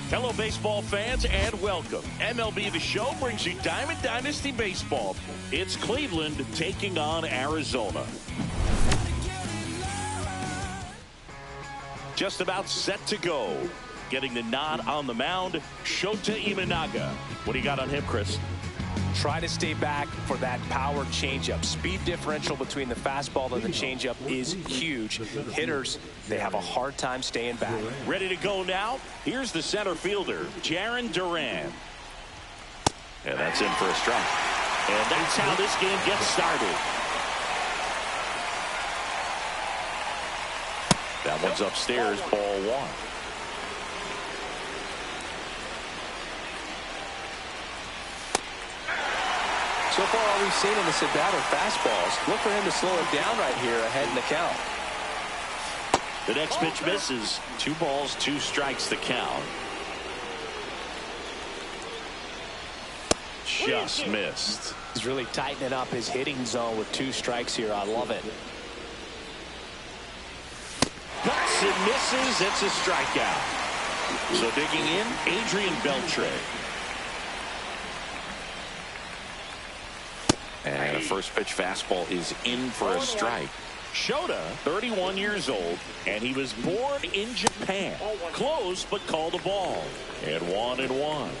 Hello, baseball fans, and welcome. MLB The Show brings you Diamond Dynasty Baseball. It's Cleveland taking on Arizona. Just about set to go. Getting the nod on the mound, Shota Imanaga. What do you got on him, Chris? Try to stay back for that power changeup. Speed differential between the fastball and the changeup is huge. Hitters, they have a hard time staying back. Ready to go now? Here's the center fielder, Jarren Duran. And that's in for a strike. And that's how this game gets started. That one's upstairs, ball one. So far, all we've seen in this at-bat are fastballs. Look for him to slow it down right here ahead in the count. The next pitch misses. 2 balls, 2 strikes the count. Just missed. He's really tightening up his hitting zone with 2 strikes here. I love it. Cuts and misses. It's a strikeout. So digging in, Adrian Beltre. And a first pitch fastball is in for a strike. Shota, 31 years old, and he was born in Japan. Close, but called a ball. And 1-1.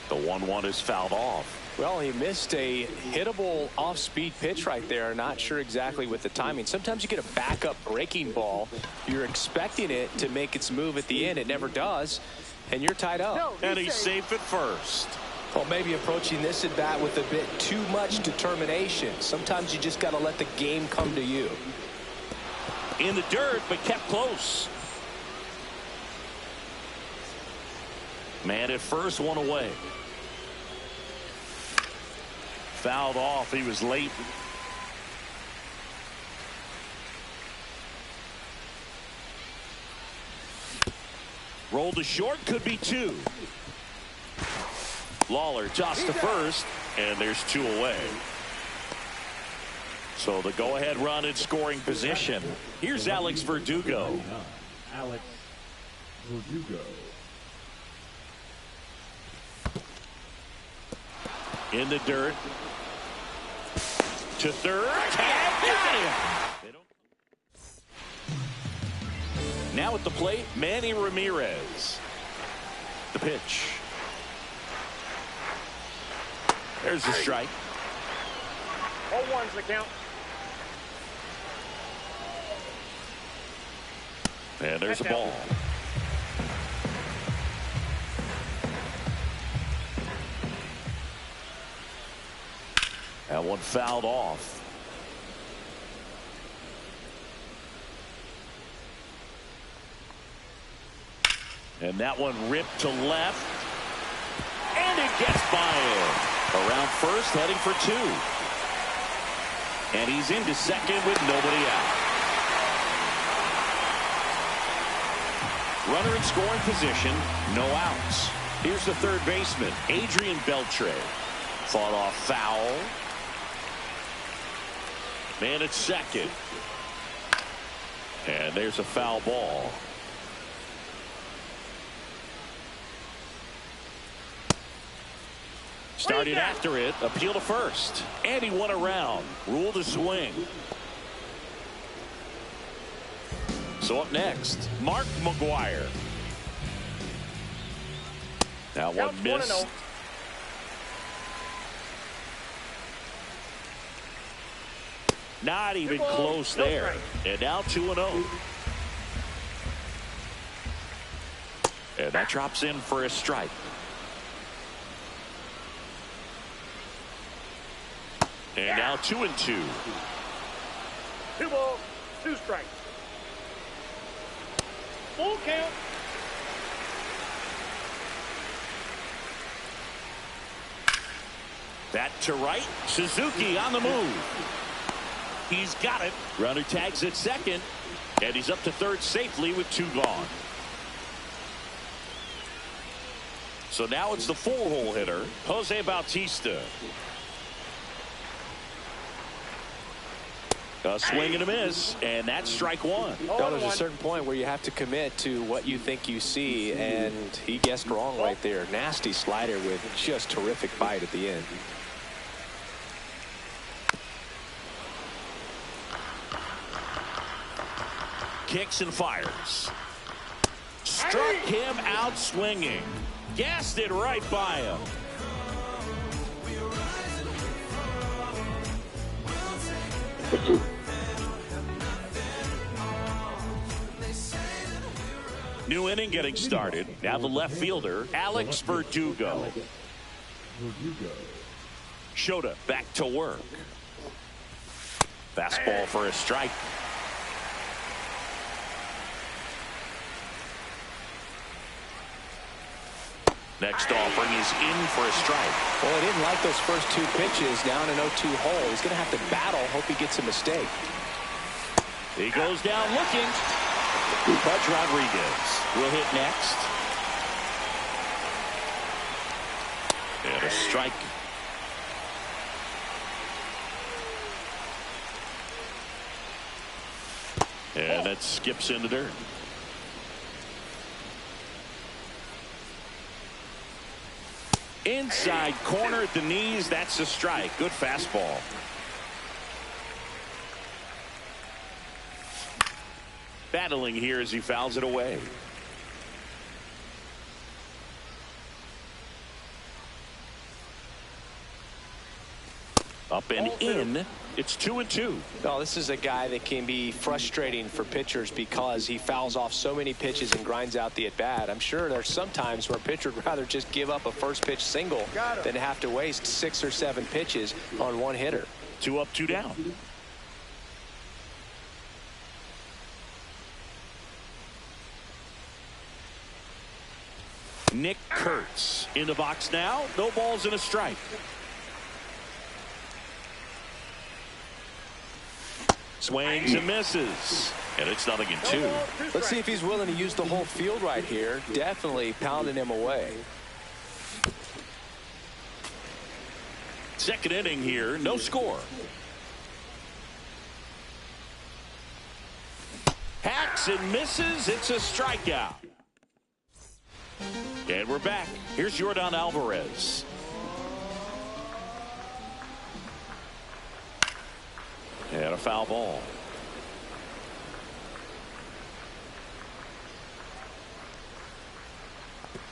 The 1-1 is fouled off. Well, he missed a hittable off-speed pitch right there. Not sure exactly with the timing. Sometimes you get a backup breaking ball. You're expecting it to make its move at the end. It never does. And you're tied up. And he's safe at first. Well, maybe approaching this at bat with a bit too much determination. Sometimes you just got to let the game come to you. In the dirt, but kept close. Man at first, 1 away. Fouled off. He was late. Rolled to short, could be 2. Lawler tossed to first, and there's 2 away. So the go-ahead run in scoring position. Here's Alex Verdugo. Alex Verdugo. In the dirt. To third. And got him. Now at the plate, Manny Ramirez. The pitch. There's the strike. 0-1's the count. And there's a ball. That one fouled off. And that one ripped to left. And it gets by him. Around first, heading for 2. And he's into second with nobody out. Runner in scoring position, no outs. Here's the third baseman, Adrian Beltre. Fought off foul. Man at second. And there's a foul ball. Started after it, appeal to first. And he won around. Ruled a swing. So up next, Mark McGwire. That one missed. Not even close there. And now 2-0. And that drops in for a strike. And now 2-2. 2 balls, 2 strikes. Full count. That to right. Suzuki on the move. He's got it. Runner tags at second. And he's up to third safely with 2 gone. So now it's the 4-hole hitter, Jose Bautista. A swing and a miss, and that's strike one. No, there's a certain point where you have to commit to what you think you see, and he guessed wrong right there. Nasty slider with just terrific bite at the end. Kicks and fires. Struck him out swinging. Gassed it right by him. New inning getting started. Now the left fielder, Alex Verdugo. Shota back to work. Fastball for a strike. Next offering is in for a strike. Well, he didn't like those first two pitches down an 0-2 hole. He's going to have to battle. Hope he gets a mistake. He goes down looking. Pudge Rodriguez will hit next. And a strike. And that skips into dirt. Inside corner at the knees. That's a strike. Good fastball. Battling here as he fouls it away. Up and in. It's 2-2. No, this is a guy that can be frustrating for pitchers because he fouls off so many pitches and grinds out the at-bat. I'm sure there's some times where a pitcher would rather just give up a first pitch single than have to waste 6 or 7 pitches on one hitter. 2 up, 2 down. Nick Kurtz in the box now. No balls and a strike. Swings and misses. And it's 0-2. Let's see if he's willing to use the whole field right here. Definitely pounding him away. Second inning here. No score. Hacks and misses. It's a strikeout. And we're back. Here's Yordan Alvarez. And a foul ball.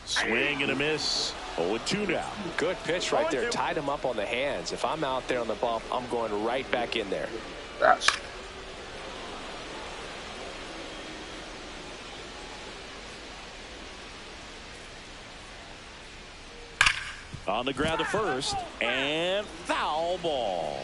Swing and a miss. 0-2 now. Good pitch right there. Tied him up on the hands. If I'm out there on the bump, I'm going right back in there. On the ground to first. And foul ball.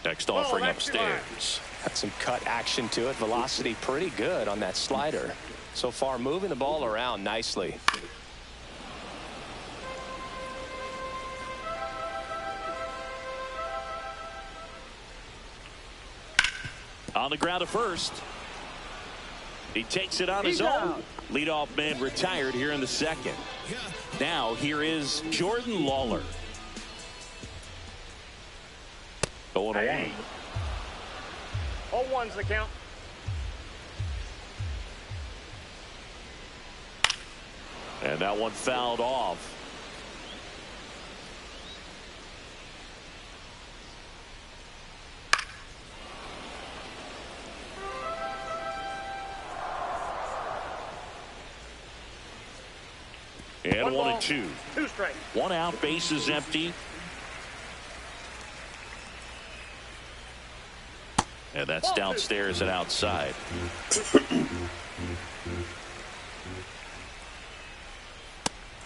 Next offering upstairs. Got some cut action to it. Velocity pretty good on that slider. So far moving the ball around nicely. On the ground to first. He takes it on his own. Leadoff man retired here in the second. Now here is Jordan Lawler. 0-1. 0-1's the count. And that one fouled off. And 1-2. 2 strikes. 1 out, base is empty. And that's downstairs and outside.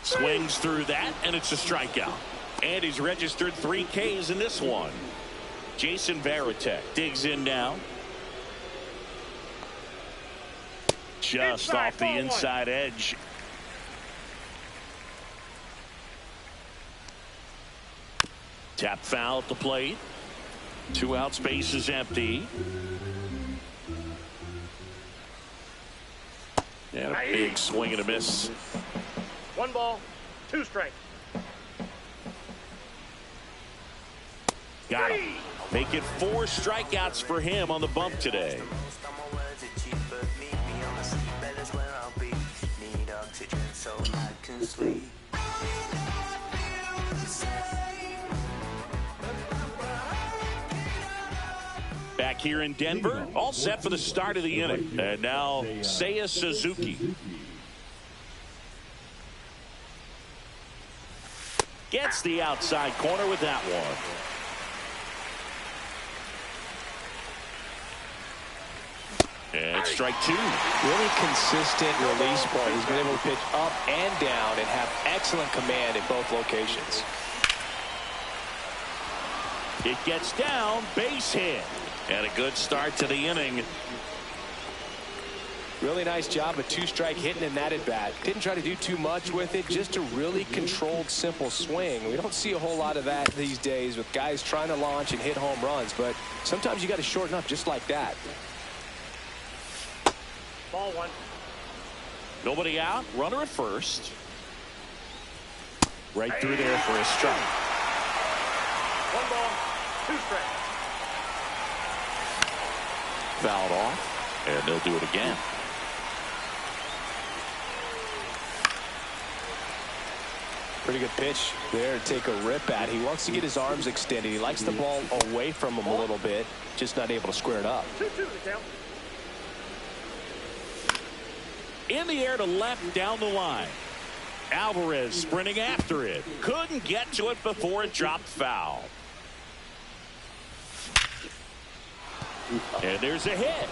Swings through that, and it's a strikeout. And he's registered 3 Ks in this one. Jason Varitek digs in now. Just off the inside edge. Tap foul at the plate. 2 outs, base is empty. And a big swing and a miss. 1 ball, 2 strikes. Got him. Make it 4 strikeouts for him on the bump today. Back here in Denver, all set for the start of the inning. And now Seiya Suzuki. Gets the outside corner with that one. And strike 2. Really consistent release ball. He's been able to pitch up and down and have excellent command at both locations. It gets down, base hit. And a good start to the inning. Really nice job, a 2-strike hitting in that at bat. Didn't try to do too much with it, just a really controlled, simple swing. We don't see a whole lot of that these days with guys trying to launch and hit home runs, but sometimes you got to shorten up just like that. Ball 1. Nobody out, runner at first. Right through there for a strike. 1 ball, 2 strikes. Fouled off, and they'll do it again. Pretty good pitch there to take a rip at. He wants to get his arms extended. He likes the ball away from him a little bit, just not able to square it up. 2-2 the count. In the air to left down the line. Alvarez sprinting after it. Couldn't get to it before it dropped foul. And there's a hit.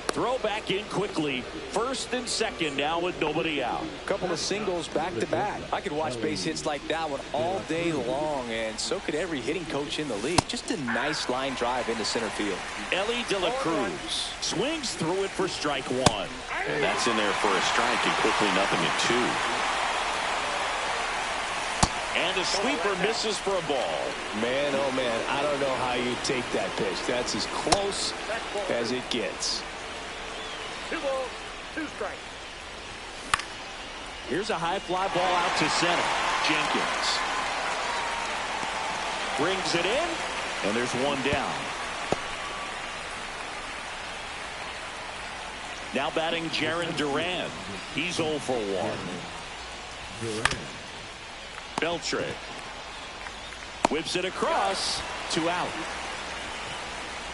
Throw back in quickly. First and second now with nobody out. Couple of singles back to back. I could watch base hits like that one all day long, and so could every hitting coach in the league. Just a nice line drive into center field. Ellie De La Cruz swings through it for strike 1. And that's in there for a strike, and quickly nothing at 2. And a sweeper misses for a ball. Man, oh man, I don't know how you take that pitch. That's as close as it gets. 2 balls, 2 strikes. Here's a high fly ball out to center. Jenkins brings it in, and there's 1 down. Now batting Jarren Duran. He's 0 for 1. Beltre whips it across, 2 out.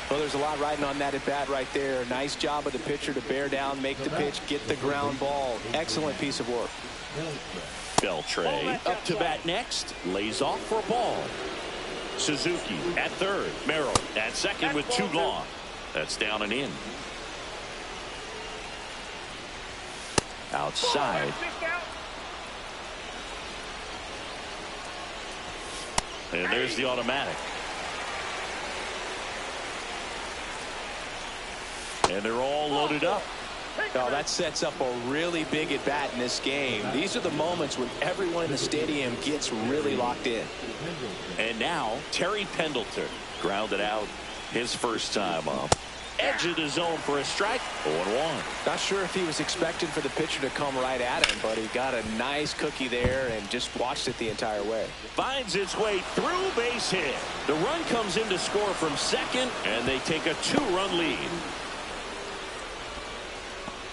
Well, there's a lot riding on that at bat right there. Nice job of the pitcher to bear down, make the pitch, get the ground ball. Excellent piece of work. Beltre up to bat next, lays off for a ball. Suzuki at third, Merrill at second with 2 gone. That's down and in. Outside. And there's the automatic. And they're all loaded up. Oh, that sets up a really big at bat in this game. These are the moments when everyone in the stadium gets really locked in. And now Terry Pendleton grounded out his first time up. Edge of the zone for a strike. 0-1. Not sure if he was expecting for the pitcher to come right at him, but he got a nice cookie there and just watched it the entire way. Finds its way through, base hit. The run comes in to score from second, and they take a 2-run lead.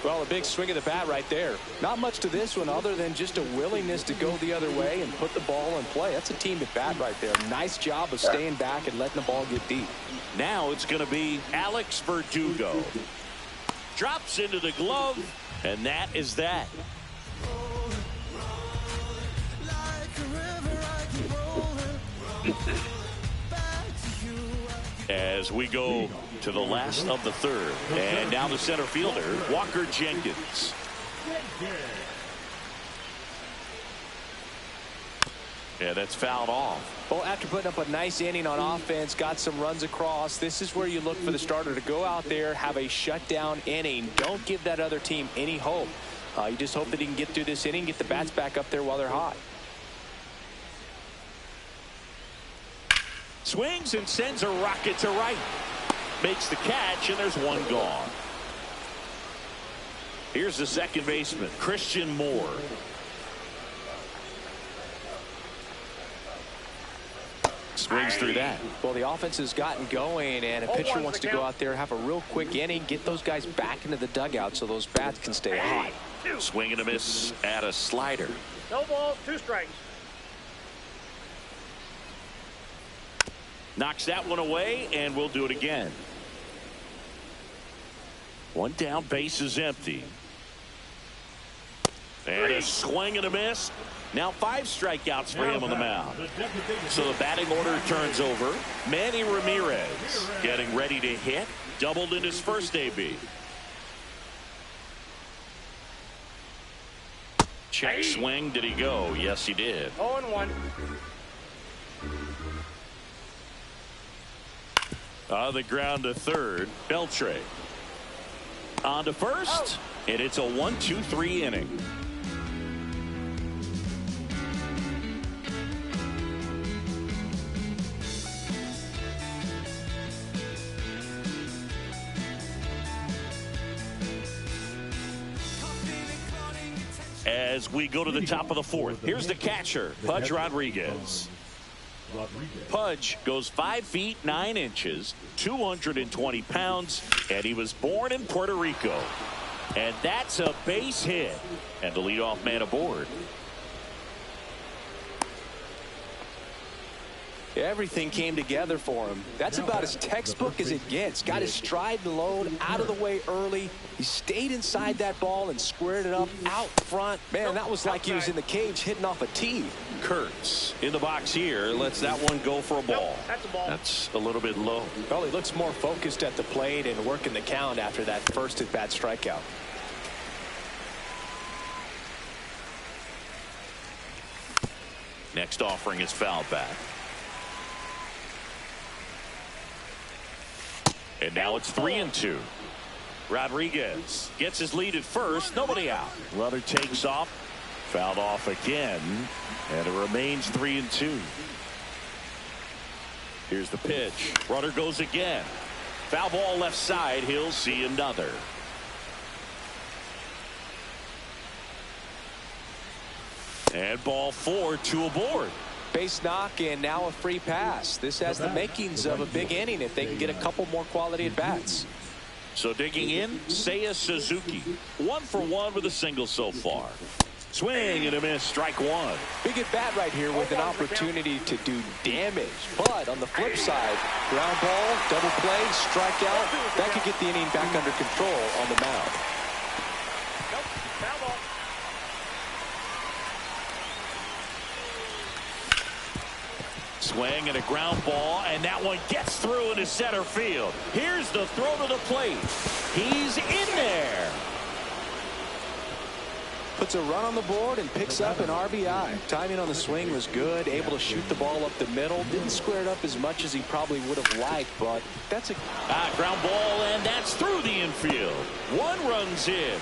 Well, a big swing of the bat right there. Not much to this one other than just a willingness to go the other way and put the ball in play. That's a team at bat right there. Nice job of staying back and letting the ball get deep. Now it's going to be Alex Verdugo. Drops into the glove, and that is that. As we go to the last of the third. And now the center fielder, Walker Jenkins. Yeah, that's fouled off. Well, after putting up a nice inning on offense, got some runs across, this is where you look for the starter to go out there, have a shutdown inning. Don't give that other team any hope. You just hope that he can get through this inning, get the bats back up there while they're hot. Swings and sends a rocket to right. Makes the catch, and there's 1 gone. Here's the second baseman, Christian Moore. Swings through that. Well, the offense has gotten going, and a pitcher wants to go out there, have a real quick inning, get those guys back into the dugout so those bats can stay hot. Swing and a miss at a slider. No balls, 2 strikes. Knocks that one away, and we'll do it again. One down, base is empty. And a swing and a miss. Now 5 strikeouts for him on the mound. So the batting order turns over. Manny Ramirez getting ready to hit. Doubled in his first AB. Check swing. Did he go? Yes, he did. 0-1. On the ground to third. Beltre. On to first. And it's a 1-2-3 inning. As we go to the top of the 4th, here's the catcher, Pudge Rodriguez. Pudge goes 5 feet 9 inches, 220 pounds, and he was born in Puerto Rico. And that's a base hit. And the leadoff man aboard. Everything came together for him. That's about as textbook as it gets. Got his stride and load out of the way early. He stayed inside that ball and squared it up out front. Man, that was like he was in the cage hitting off a tee. Kurtz in the box here. Lets that one go for a ball. That's a ball. That's a little bit low. Well, he looks more focused at the plate and working the count after that first at-bat strikeout. Next offering is foul back. And now it's 3-2. Rodriguez gets his lead at first. Nobody out. Runner takes off. Fouled off again. And it remains 3-2. Here's the pitch. Runner goes again. Foul ball left side. He'll see another. And ball 4, 2 aboard. Base knock and now a free pass. This has the makings of a big inning if they can get a couple more quality at bats. So digging in, Seiya Suzuki. 1 for 1 with a single so far. Swing and a miss, strike 1. Big at bat right here with an opportunity to do damage. But on the flip side, ground ball, double play, strikeout. That could get the inning back under control on the mound. Nope, foul ball. Swing and a ground ball, and that one gets through into center field. Here's the throw to the plate. He's in there. Puts a run on the board and picks up an RBI. Timing on the swing was good, able to shoot the ball up the middle. Didn't square it up as much as he probably would have liked, but that's a Ground ball, and that's through the infield. 1 run's in.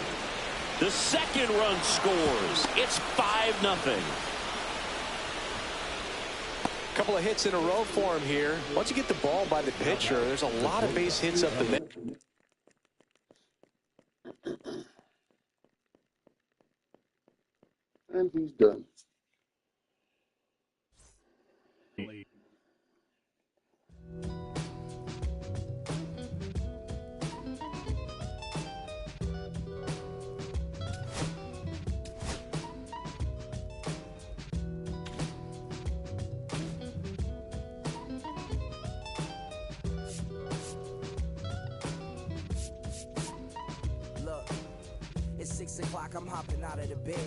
The second run scores. It's 5-0. couple of hits in a row for him here. Once you get the ball by the pitcher, there's a lot of base hits up the middle. And he's done. Look, it's 6 o'clock, I'm hopping out of the bed.